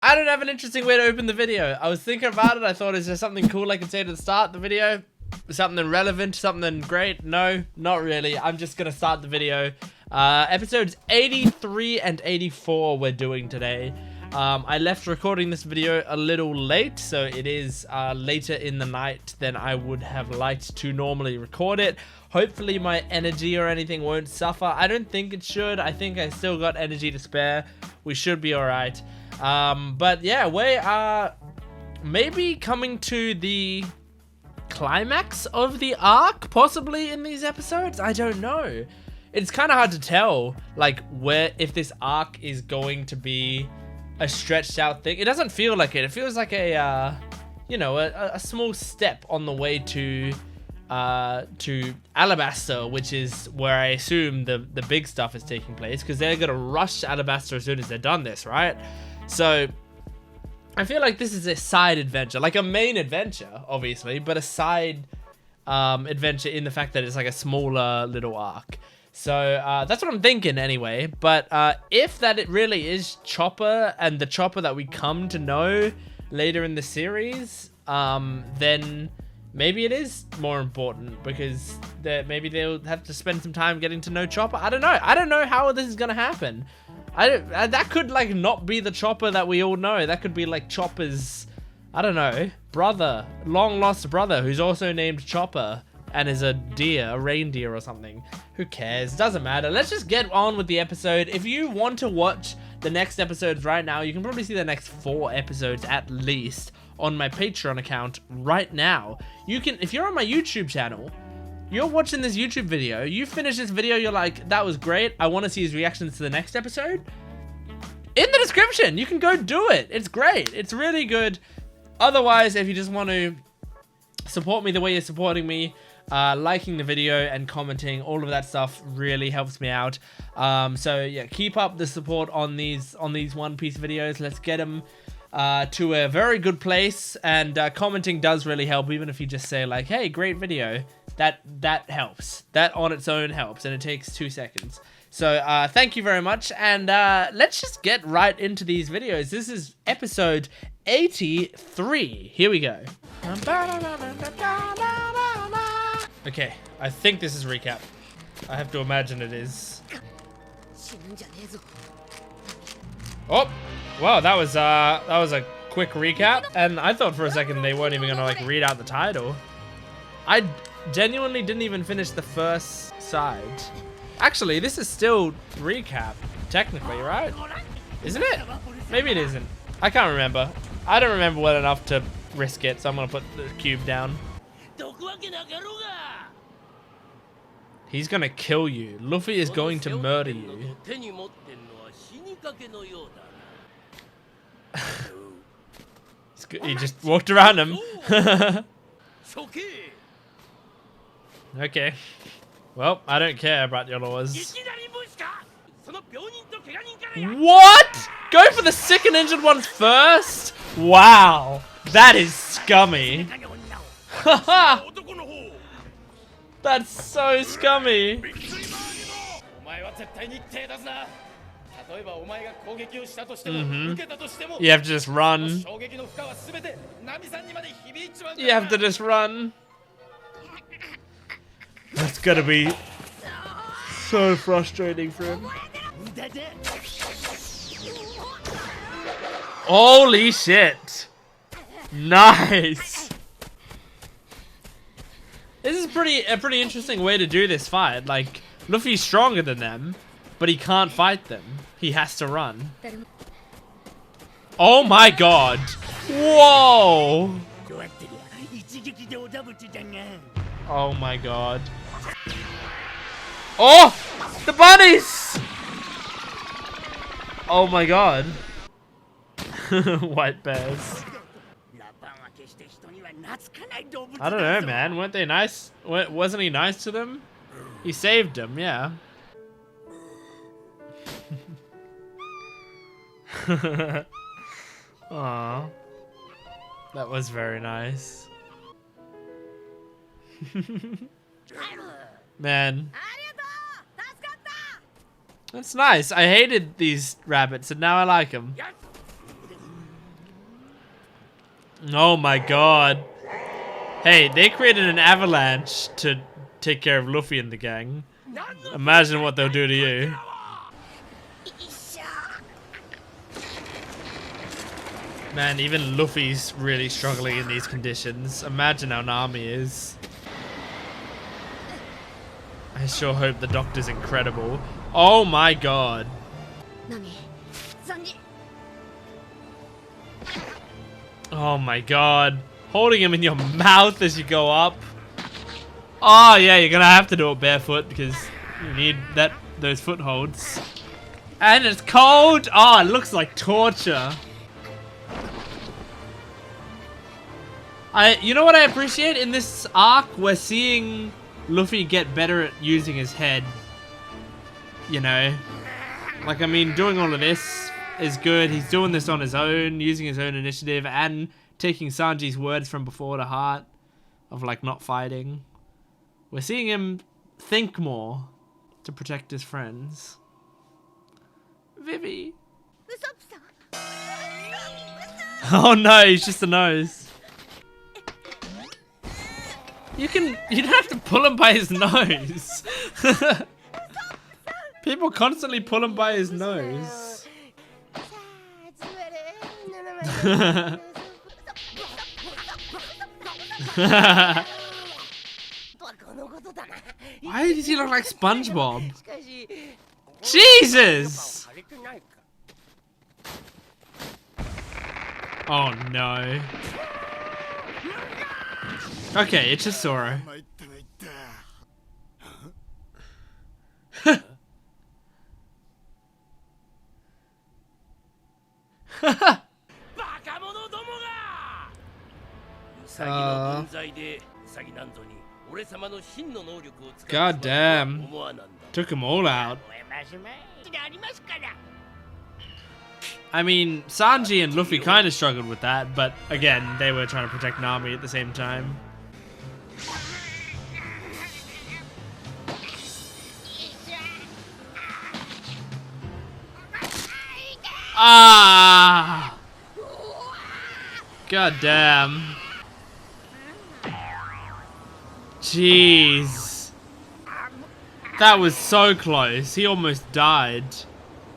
I don't have an interesting way to open the video. I was thinking about it. I thought, is there something cool I can say to start the video? Something relevant, something great? No, not really. I'm just gonna start the video. Episodes 83 and 84 we're doing today. I left recording this video a little late, so it is later in the night than I would have liked to normally record it. Hopefully my energy or anything won't suffer. I don't think it should. I think I still got energy to spare. We should be alright. But yeah, we are maybe coming to the climax of the arc, possibly in these episodes. I don't know. It's kind of hard to tell, like, if this arc is going to be a stretched out thing. It doesn't feel like it. It feels like a, you know, a small step on the way to Alabasta, which is where I assume the big stuff is taking place, because they're gonna rush to Alabasta as soon as they're done this, right? So I feel like this is a side adventure, like a main adventure, obviously, but a side adventure in the fact that it's like a smaller little arc. So that's what I'm thinking anyway. But if that it really is Chopper, and the Chopper that we come to know later in the series, then maybe it is more important, because maybe they'll have to spend some time getting to know Chopper. I don't know. I don't know how this is gonna happen. That could like not be the Chopper that we all know. That could be like Chopper's, I don't know, brother, long lost brother, who's also named Chopper and is a deer, a reindeer or something. Who cares? Doesn't matter. Let's just get on with the episode. If you want to watch the next episodes right now, you can probably see the next 4 episodes at least on my Patreon account right now. You can, if you're on my YouTube channel, you're watching this YouTube video, you finish this video, you're like, that was great, I want to see his reactions to the next episode. In the description, you can go do it. It's great. It's really good. Otherwise, if you just want to support me the way you're supporting me, liking the video and commenting, all of that stuff really helps me out. So yeah, keep up the support on these One Piece videos. Let's get them to a very good place, and commenting does really help. Even if you just say like, hey, great video, that helps. That on its own helps, and it takes 2 seconds. So thank you very much, and let's just get right into these videos. This is episode 83. Here we go. Okay, I think this is recap. I have to imagine it is. Oh, wow, that was a quick recap, and I thought for a second they weren't even gonna like read out the title. I genuinely didn't even finish the first side. Actually, this is still recap, technically, right? Isn't it? Maybe it isn't. I can't remember. I don't remember well enough to risk it, so I'm gonna put the cube down. He's gonna kill you. Luffy is going to murder you. He just walked around him. Okay. Well, I don't care about your laws. What? Go for the sick and injured ones first? Wow. That is scummy. Haha. That's so scummy. You have to just run. You have to just run. That's gonna be so frustrating for him. Holy shit. Nice. This is a pretty interesting way to do this fight. Like, Luffy's stronger than them, but he can't fight them. He has to run. Oh my god. Whoa. Oh my god. Oh! The bunnies! Oh my god. White bears. I don't know, man. Weren't they nice? Wasn't he nice to them? He saved them, yeah. Aww. That was very nice. Man. That's nice. I hated these rabbits and now I like them. Oh my god. Hey, they created an avalanche to take care of Luffy and the gang. Imagine what they'll do to you. Man, even Luffy's really struggling in these conditions. Imagine how Nami is. I sure hope the doctor's incredible. Oh my god. Nami, Sanji. Oh my god. Holding him in your mouth as you go up. Oh yeah, you're gonna have to do it barefoot because you need those footholds. And it's cold. Oh, it looks like torture. You know what I appreciate in this arc? We're seeing Luffy get better at using his head. You know, like, I mean, doing all of this is good. He's doing this on his own, using his own initiative, and taking Sanji's words from before to heart of, like, not fighting. We're seeing him think more to protect his friends. Vivi. Oh no, he's just a nose. You don't have to pull him by his nose. People constantly pull him by his nose. Why does he look like SpongeBob? Jesus! Oh no. Okay, it's just Zoro. God damn. Took them all out. I mean, Sanji and Luffy kind of struggled with that, but again, they were trying to protect Nami at the same time. Ah! God damn. Jeez. That was so close. He almost died.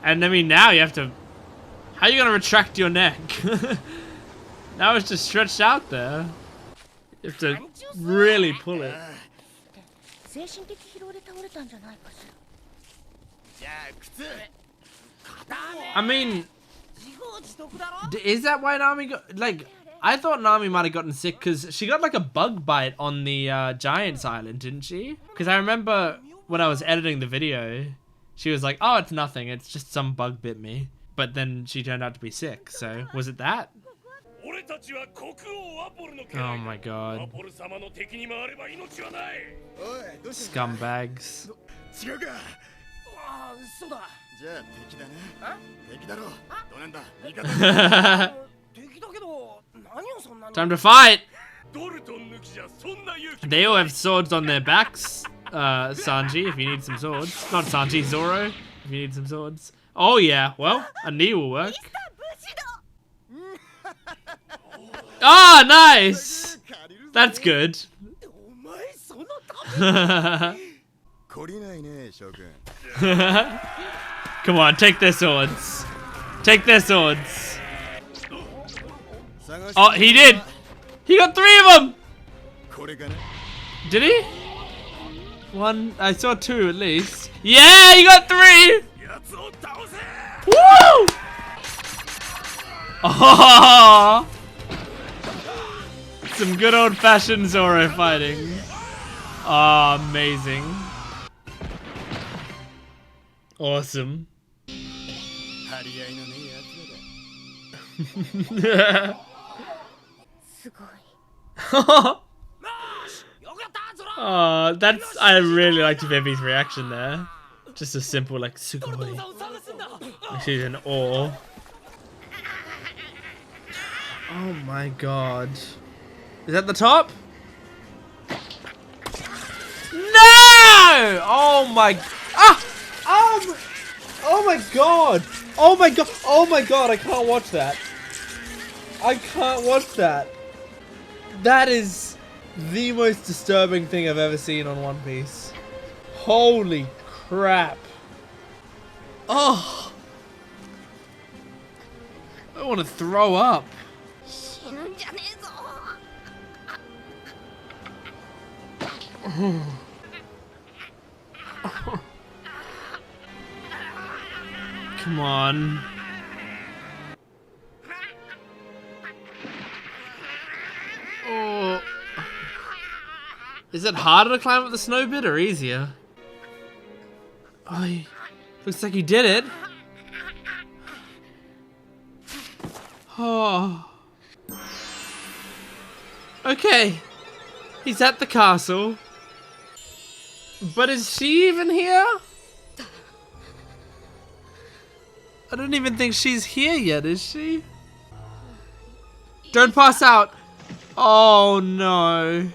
And I mean, now you have to... How are you going to retract your neck? Now it's just stretched out there. You have to really pull it. I mean, is that why Nami got, like, I thought Nami might have gotten sick because she got like a bug bite on the Giant's Island, didn't she? Because I remember when I was editing the video, she was like, oh, it's nothing, it's just some bug bit me. But then she turned out to be sick, so was it that? Oh my god. Scumbags. Time to fight! They all have swords on their backs, Sanji, if you need some swords. Not Sanji, Zoro, if you need some swords. Oh yeah, well, a knee will work. Ah, nice! That's good. Come on, take their swords. Take their swords. Oh, he did! He got 3 of them! Did he? 1, I saw 2 at least. Yeah, he got 3! Woo! Oh! Some good old-fashioned Zoro fighting. Oh, amazing. Awesome. Oh, that's, I really liked Vivi's reaction there. Just a simple like sugoi. She's in awe. Oh my god. Is that the top? No! Oh my, ah! Oh my god! Oh my god! Oh my god! I can't watch that. I can't watch that. That is the most disturbing thing I've ever seen on One Piece. Holy crap. Oh. I want to throw up. Come on. Oh. Is it harder to climb up the snow bit or easier? Oh, looks like you did it. Oh. Okay. He's at the castle. But is she even here? I don't even think she's here yet, is she? Don't pass out. Oh no.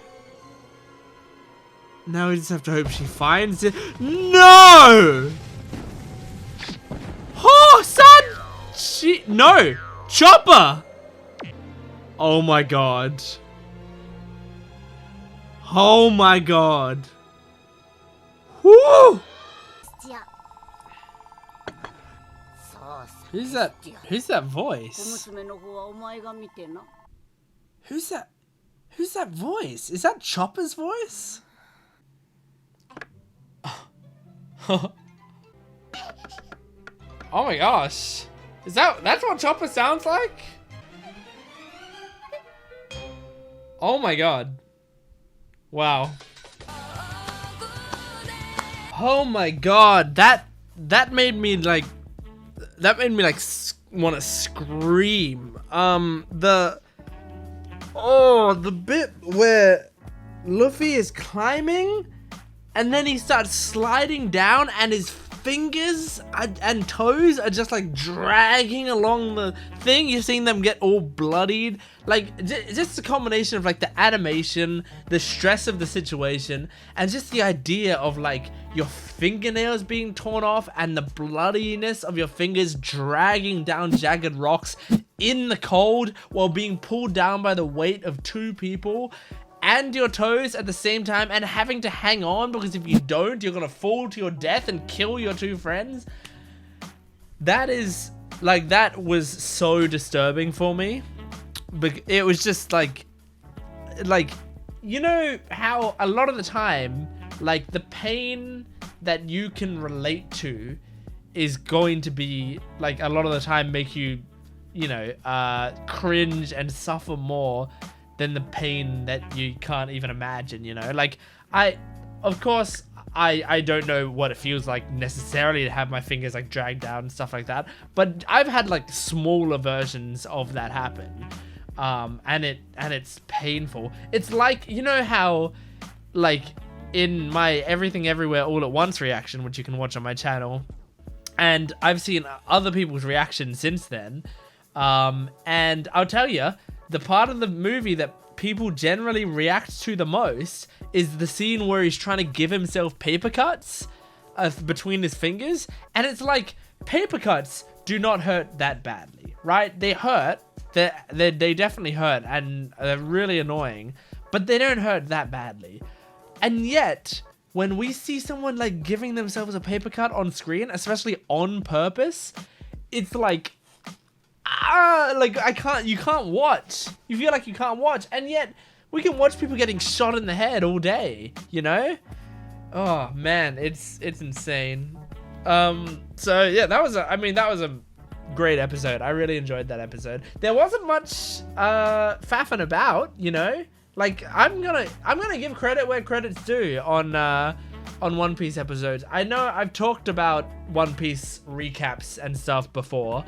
Now we just have to hope she finds it. No! Oh, son! No! Chopper! Oh my god. Oh my god. Woo! Who's that? Who's that voice? Who's that? Who's that voice? Is that Chopper's voice? Oh my gosh. That's what Chopper sounds like? Oh my god. Wow. Oh my god. That made me like want to scream. The bit where Luffy is climbing and then he starts sliding down and his fingers and toes are just like dragging along the thing. You're seeing them get all bloodied. Like just a combination of like the animation, the stress of the situation, and just the idea of like your fingernails being torn off and the bloodiness of your fingers dragging down jagged rocks in the cold while being pulled down by the weight of two people and your toes at the same time, and having to hang on because if you don't, you're gonna fall to your death and kill your two friends. That was so disturbing for me. But it was just like, you know how a lot of the time, like the pain that you can relate to is going to be like a lot of the time make you, cringe and suffer more than the pain that you can't even imagine, Like, of course, I don't know what it feels like necessarily to have my fingers like dragged down and stuff like that, but I've had like smaller versions of that happen. And it's painful. It's like, you know how, like, in my Everything Everywhere All at Once reaction, which you can watch on my channel, and I've seen other people's reactions since then, and I'll tell you, the part of the movie that people generally react to the most is the scene where he's trying to give himself paper cuts between his fingers, and it's like, paper cuts do not hurt that badly, right? They hurt. They definitely hurt, and they're really annoying, but they don't hurt that badly. And yet, when we see someone like giving themselves a paper cut on screen, especially on purpose, it's like, you can't watch. You feel like you can't watch, and yet we can watch people getting shot in the head all day, Oh man, it's insane. So yeah, that was a great episode. I really enjoyed that episode. There wasn't much faffing about, Like I'm gonna give credit where credit's due on One Piece episodes. I know I've talked about One Piece recaps and stuff before,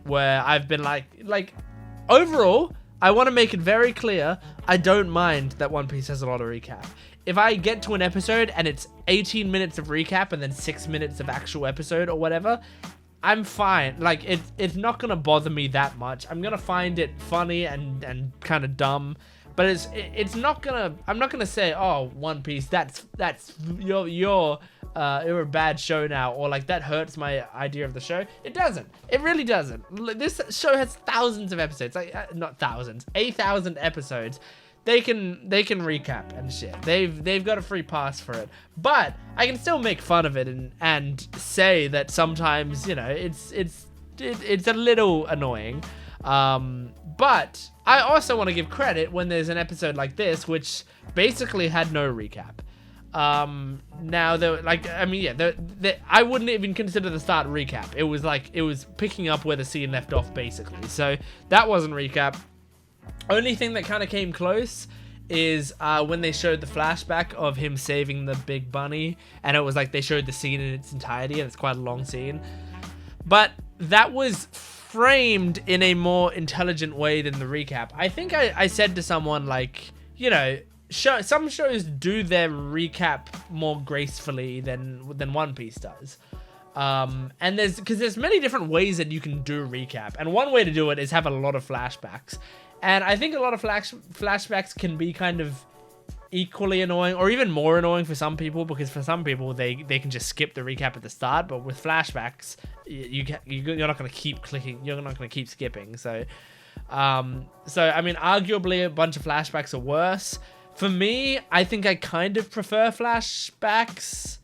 where I've been like overall, I want to make it very clear, I don't mind that One Piece has a lot of recap. If I get to an episode and it's 18 minutes of recap and then 6 minutes of actual episode or whatever, I'm fine. Like, it's not gonna bother me that much. I'm gonna find it funny and kind of dumb, but it's not gonna. I'm not gonna say, oh, One Piece, that's your you're a bad show now, or like that hurts my idea of the show. It doesn't. It really doesn't. This show has thousands of episodes, like not thousands, 8,000 episodes. They can recap and shit. They've got a free pass for it. But I can still make fun of it and say that sometimes, you know, it's a little annoying. But I also want to give credit when there's an episode like this, which basically had no recap. Now I wouldn't even consider the start recap. It was picking up where the scene left off basically. So that wasn't recap. Only thing that kind of came close is when they showed the flashback of him saving the big bunny, and it was like they showed the scene in its entirety, and it's quite a long scene. But that was framed in a more intelligent way than the recap. I think I said to someone, like, you know, some shows do their recap more gracefully than One Piece does. And there's many different ways that you can do recap, and one way to do it is have a lot of flashbacks. And I think a lot of flashbacks can be kind of equally annoying, or even more annoying for some people, because for some people they can just skip the recap at the start. But with flashbacks, you're not going to keep clicking, you're not going to keep skipping. So I mean, arguably a bunch of flashbacks are worse. For me, I think I kind of prefer flashbacks,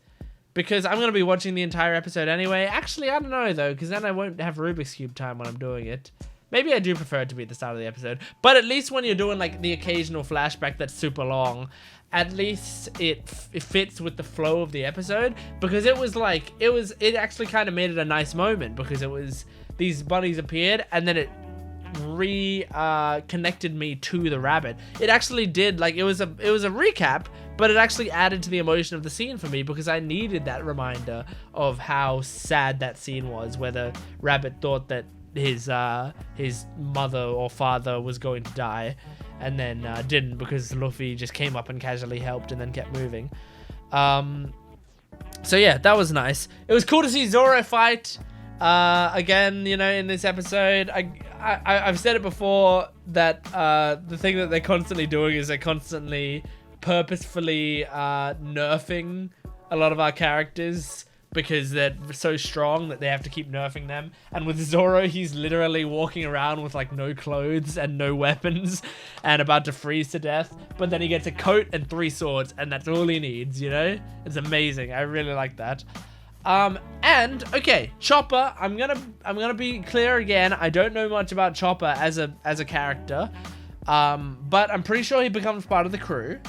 because I'm going to be watching the entire episode anyway. Actually, I don't know though, because then I won't have Rubik's Cube time when I'm doing it. Maybe I do prefer it to be at the start of the episode, but at least when you're doing like the occasional flashback that's super long, at least it fits with the flow of the episode, because it actually kind of made it a nice moment, because it was these bunnies appeared and then it connected me to the rabbit. It actually did, like, it was a recap, but it actually added to the emotion of the scene for me, because I needed that reminder of how sad that scene was, where the rabbit thought that his mother or father was going to die, and then didn't, because Luffy just came up and casually helped and then kept moving. So yeah, that was nice. It was cool to see Zoro fight again, you know, in this episode. I've said it before that the thing that they're constantly doing is they're constantly purposefully nerfing a lot of our characters, because they're so strong that they have to keep nerfing them. And with Zoro, he's literally walking around with like no clothes and no weapons and about to freeze to death. But then he gets a coat and 3 swords, and that's all he needs, you know? It's amazing. I really like that. And okay, Chopper, I'm gonna be clear again. I don't know much about Chopper as a character. But I'm pretty sure he becomes part of the crew.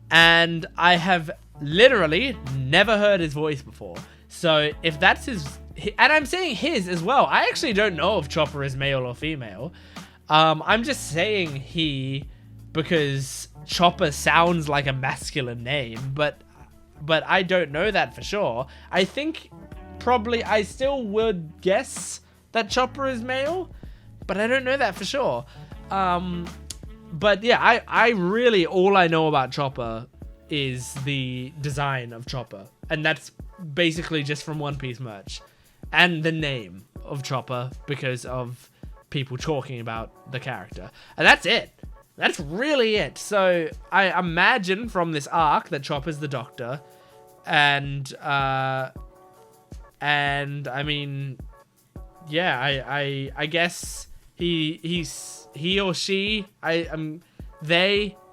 And I have literally never heard his voice before. So if that's his, and I'm saying his as well, I actually don't know if Chopper is male or female. I'm just saying he, because Chopper sounds like a masculine name, but I don't know that for sure. I think probably I still would guess that Chopper is male, but I don't know that for sure. But yeah, I really, all I know about Chopper is the design of Chopper, and that's basically just from One Piece merch, and the name of Chopper because of people talking about the character, and that's it. That's really it. So I imagine from this arc that Chopper's the Doctor, and I mean, yeah, I guess he or she,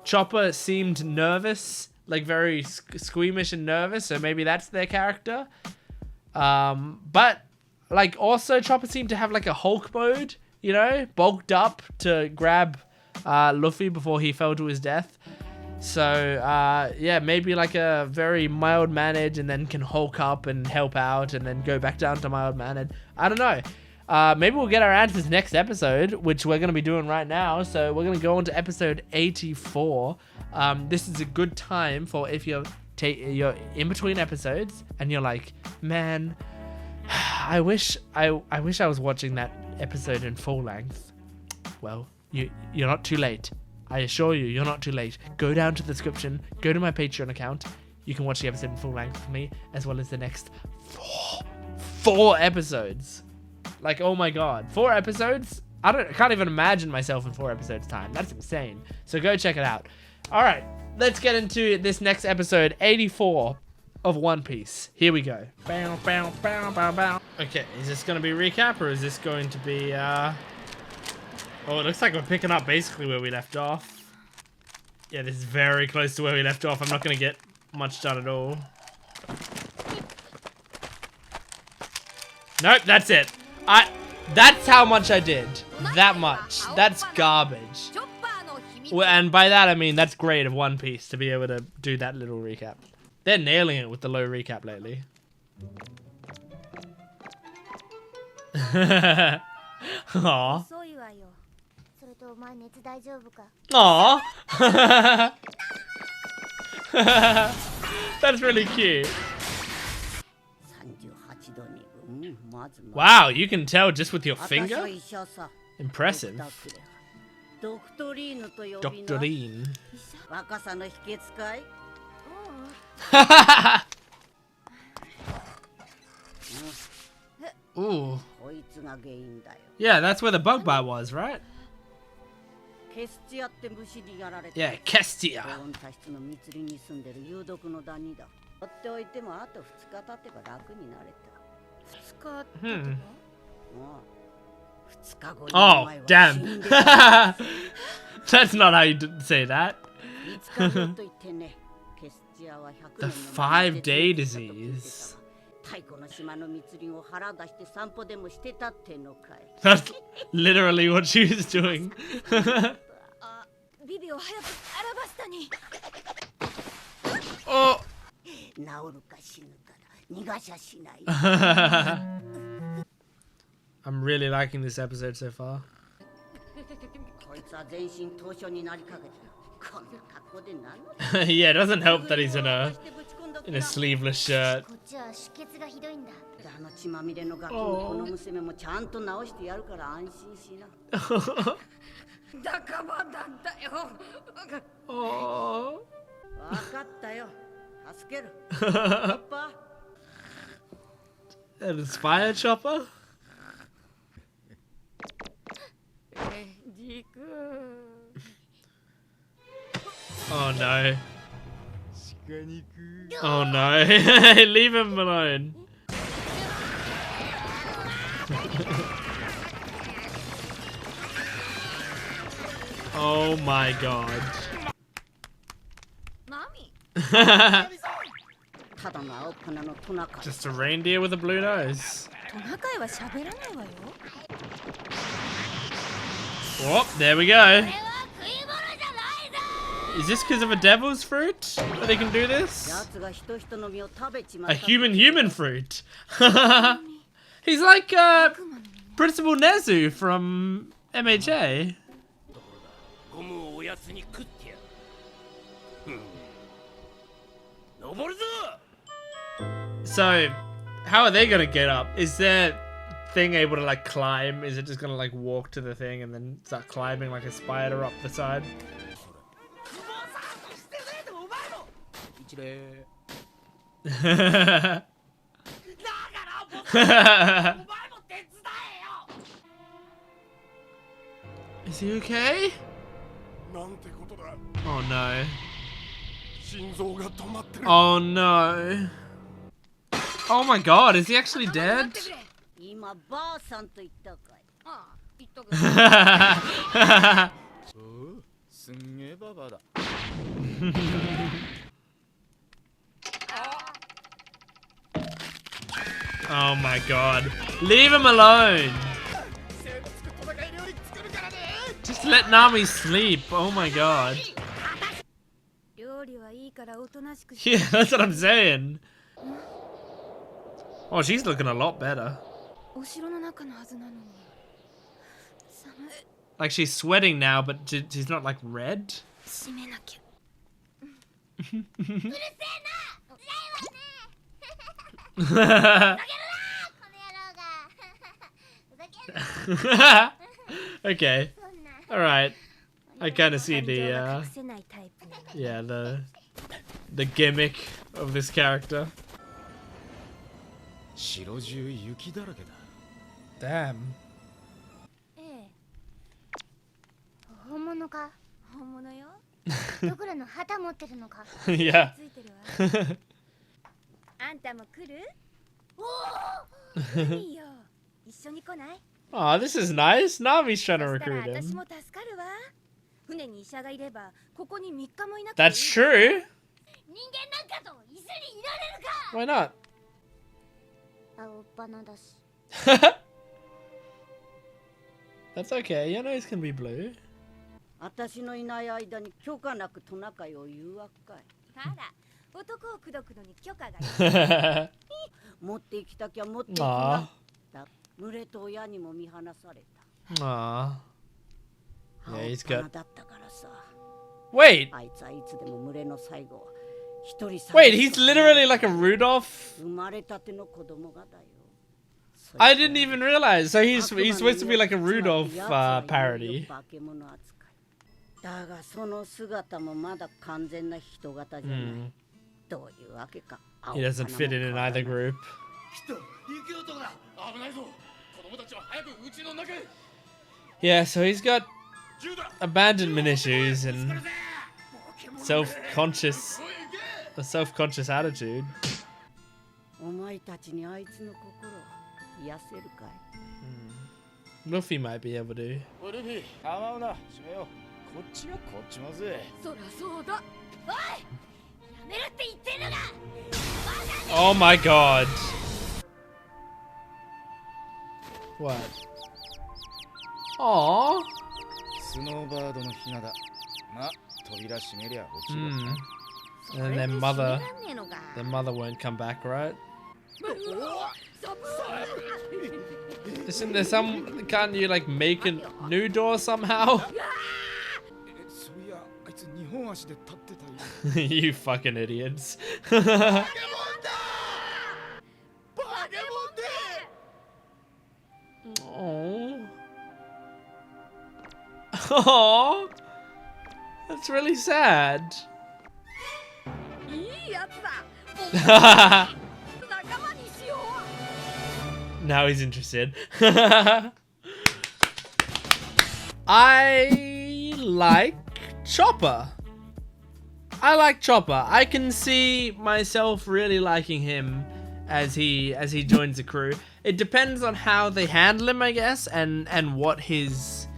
Chopper seemed nervous, like very squeamish and nervous, so maybe that's their character. But like also Chopper seemed to have like a Hulk mode, you know, bulked up to grab Luffy before he fell to his death. So yeah, maybe like a very mild mannered, and then can Hulk up and help out, and then go back down to mild mannered. I don't know. Maybe we'll get our answers next episode, which we're going to be doing right now. So we're going to go on to episode 84. This is a good time for if you're in between episodes and you're like, man, I wish I was watching that episode in full length. Well, you're not too late. I assure you, you're not too late. Go down to the description, go to my Patreon account. You can watch the episode in full length with me, as well as the next four episodes. Like, oh my god, 4 episodes? I can't even imagine myself in 4 episodes time. That's insane. So go check it out. All right, let's get into this next episode, 84. of One Piece. Here we go. Bow, bow, bow, bow, bow. Okay, is this going to be recap or is this going to be... Oh, it looks like we're picking up basically where we left off. Yeah, this is very close to where we left off. I'm not going to get much done at all. Nope, that's it. That's how much I did. That much. That's garbage. Well, and by that I mean that's great of One Piece to be able to do that little recap. They're nailing it with the low recap lately. Aww. Aww. That's really cute. Wow, you can tell just with your finger? Impressive. Doctorine. Ooh. Yeah, that's where the bug bite was, right? Yeah, Kestia. Oh, damn. That's not how you say that. The 5-day disease. That's literally what she was doing. Oh. I'm really liking this episode so far. Yeah, it doesn't help that he's in a sleeveless shirt. Oh. Oh. An inspired chopper? Oh no. Oh no. Leave him alone. Oh my god. Just a reindeer with a blue nose. Oh, there we go. Is this because of a devil's fruit that they can do this? A human fruit. He's like Principal Nezu from MHA. So, how are they gonna get up? Is their thing able to like climb? Is it just gonna like walk to the thing and then start climbing like a spider up the side? Is he okay? Oh no. Oh no. Oh my god, is he actually dead? Oh my god. Leave him alone. Just let Nami sleep. Oh my god. Yeah, that's what I'm saying. Oh, she's looking a lot better. Like she's sweating now, but she's not like red. Okay. Alright. I kind of see the yeah, the gimmick of this character. Damn. Yeah. Oh, this is nice. Nami's trying to recruit him. That's true. Why not? That's okay. Your nose can be blue. Aww. Aww. Yeah, he's got... Wait! Wait, he's literally like a Rudolph? I didn't even realize. So he's supposed to be like a Rudolph parody. He doesn't fit in either group. Yeah, so he's got abandonment issues and self-conscious attitude. Luffy might be able to. Oh my god. What? Aww. And their mother won't come back, right? Isn't there some... Can't you like make a new door somehow? You fucking idiots. Oh. Oh. That's really sad. Now he's interested. I like Chopper. I can see myself really liking him as he joins the crew. It depends on how they handle him, I guess, and what his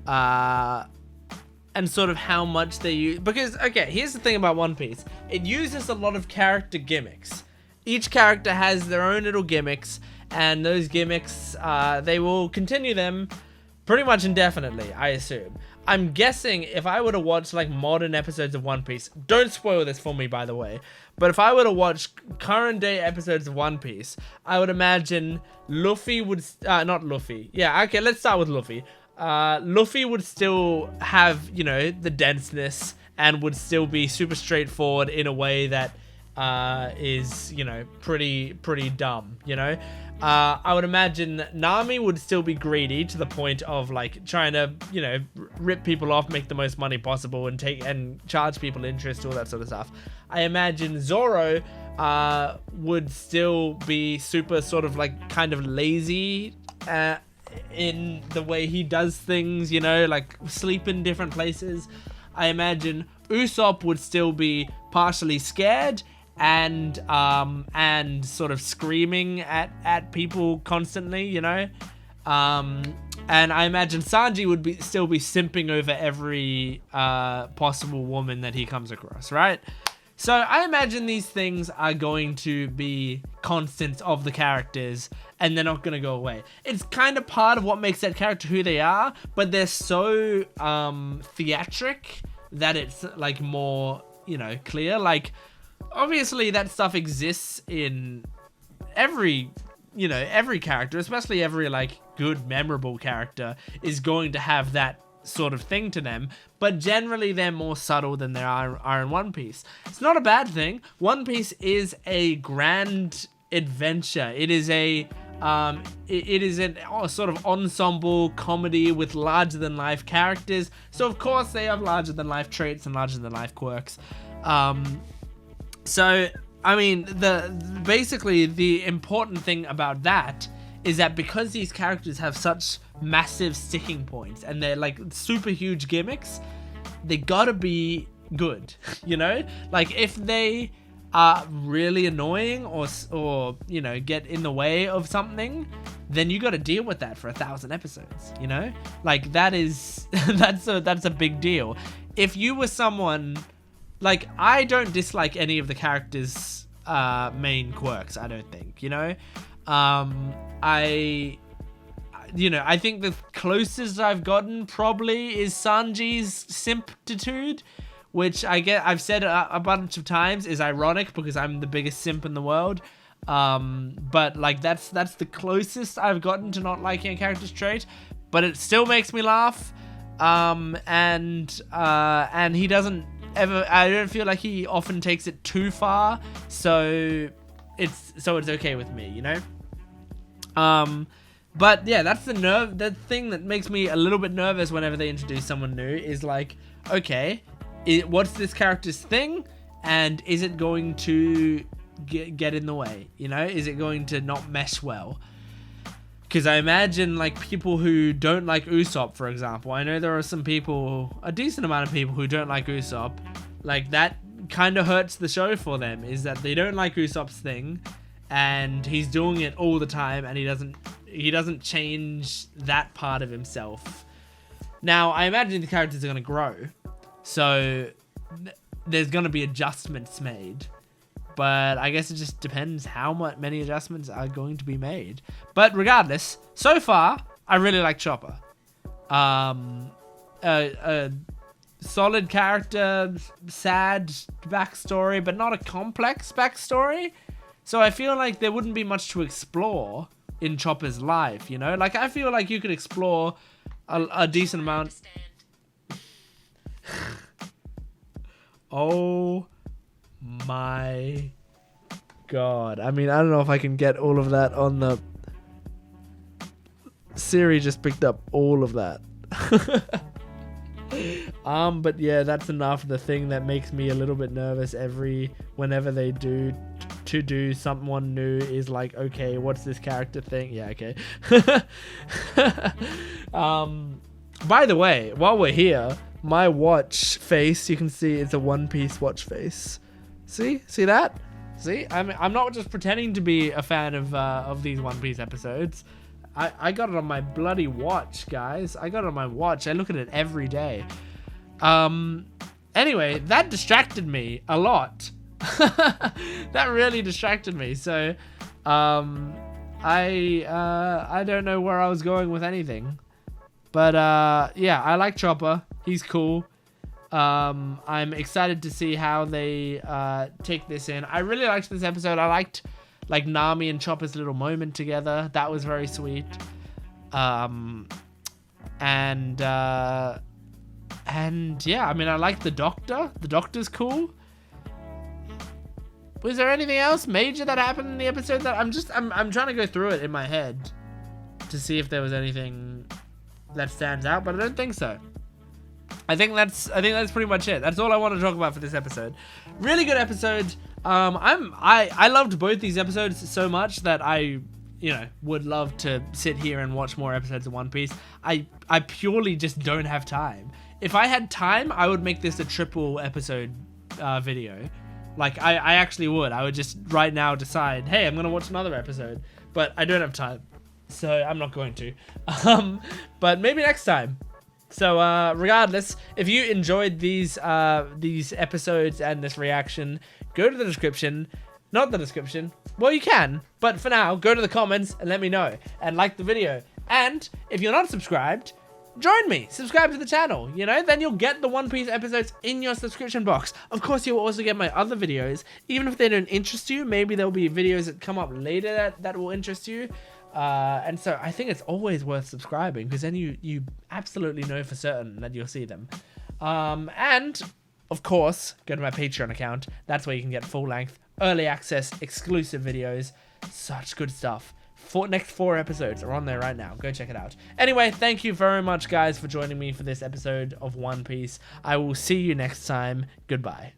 and sort of how much they use. Because okay, here's the thing about One Piece. It uses a lot of character gimmicks. Each character has their own little gimmicks, and those gimmicks they will continue them pretty much indefinitely, I assume. I'm guessing if I were to watch like modern episodes of One Piece, don't spoil this for me by the way, but if I were to watch current day episodes of One Piece, I would imagine Luffy would, not Luffy, yeah, okay, let's start with Luffy. Luffy would still have, you know, the denseness and would still be super straightforward in a way that is, you know, pretty dumb, you know? I would imagine Nami would still be greedy to the point of like trying to, you know, rip people off, make the most money possible, and charge people interest, all that sort of stuff. I imagine Zoro would still be super sort of like kind of lazy in the way he does things, you know, like sleep in different places. I imagine Usopp would still be partially scared and sort of screaming at people constantly, you know. And I imagine Sanji would still be simping over every possible woman that he comes across, right? So I imagine these things are going to be constants of the characters, and they're not going to go away. It's kind of part of what makes that character who they are, but they're so theatric that it's like more, you know, clear. Like, obviously that stuff exists in every, you know, every character, especially every like good memorable character is going to have that sort of thing to them, but generally they're more subtle than they are in One Piece. It's not a bad thing. One Piece is a grand adventure. It is a sort of ensemble comedy with larger than life characters, so of course they have larger than life traits and larger than life quirks. So I mean, basically the important thing about that is that because these characters have such massive sticking points and they're like super huge gimmicks, they gotta be good, you know? Like if they are really annoying or you know, get in the way of something, then you got to deal with that for 1,000 episodes, you know? Like that is that's a big deal. If you were someone like, I don't dislike any of the characters' main quirks, I don't think, you know? I think the closest I've gotten probably is Sanji's simptitude, which I've said a bunch of times is ironic because I'm the biggest simp in the world. But like that's the closest I've gotten to not liking a character's trait, but it still makes me laugh. And he doesn't ever, I don't feel like he often takes it too far, so it's okay with me, you know? But yeah, that's the thing that makes me a little bit nervous whenever they introduce someone new is like, okay, what's this character's thing, and is it going to get in the way, you know? Is it going to not mesh well? Because I imagine like people who don't like Usopp, for example, I know there are some people, a decent amount of people who don't like Usopp, like that kind of hurts the show for them, is that they don't like Usopp's thing and he's doing it all the time and he doesn't change that part of himself. Now I imagine the characters are going to grow, so there's going to be adjustments made, but I guess it just depends how many adjustments are going to be made. But regardless, so far I really like Chopper. A solid character, sad backstory, but not a complex backstory. So I feel like there wouldn't be much to explore in Chopper's life, you know? Like I feel like you could explore a decent amount. Oh my god. I mean, I don't know if I can get all of that on the... Siri just picked up all of that. But yeah, that's enough. The thing that makes me a little bit nervous whenever they do someone new is like, okay, what's this character thing? Yeah, okay. By the way, while we're here, my watch face, you can see it's a One Piece watch face. See that? See, I'm not just pretending to be a fan of these One Piece episodes. I got it on my bloody watch, guys. I got it on my watch. I look at it every day. Anyway, that distracted me a lot. That really distracted me. So, I don't know where I was going with anything. But, yeah, I like Chopper. He's cool. I'm excited to see how they take this in. I really liked this episode. I liked like Nami and Chopper's little moment together. That was very sweet. And yeah, I mean, I like the Doctor. The Doctor's cool. Was there anything else major that happened in the episode that I'm trying to go through it in my head to see if there was anything that stands out, but I don't think so. I think that's pretty much it. That's all I want to talk about for this episode. Really good episode. I loved both these episodes so much that I would love to sit here and watch more episodes of One Piece. I purely just don't have time. If I had time, I would make this a triple episode video. Like I actually would. I would just right now decide, hey, I'm gonna watch another episode, but I don't have time, so I'm not going to. But maybe next time. So regardless, if you enjoyed these episodes and this reaction, go to the description. Not the description. Well, you can, but for now, go to the comments and let me know. And like the video. And if you're not subscribed, join me. Subscribe to the channel, then you'll get the One Piece episodes in your subscription box. Of course, you'll also get my other videos. Even if they don't interest you, maybe there'll be videos that come up later that will interest you. And so I think it's always worth subscribing, because then you absolutely know for certain that you'll see them. And of course, go to my Patreon account. That's where you can get full length, early access, exclusive videos. Such good stuff. Next 4 episodes are on there right now. Go check it out. Anyway, thank you very much, guys, for joining me for this episode of One Piece. I will see you next time. Goodbye.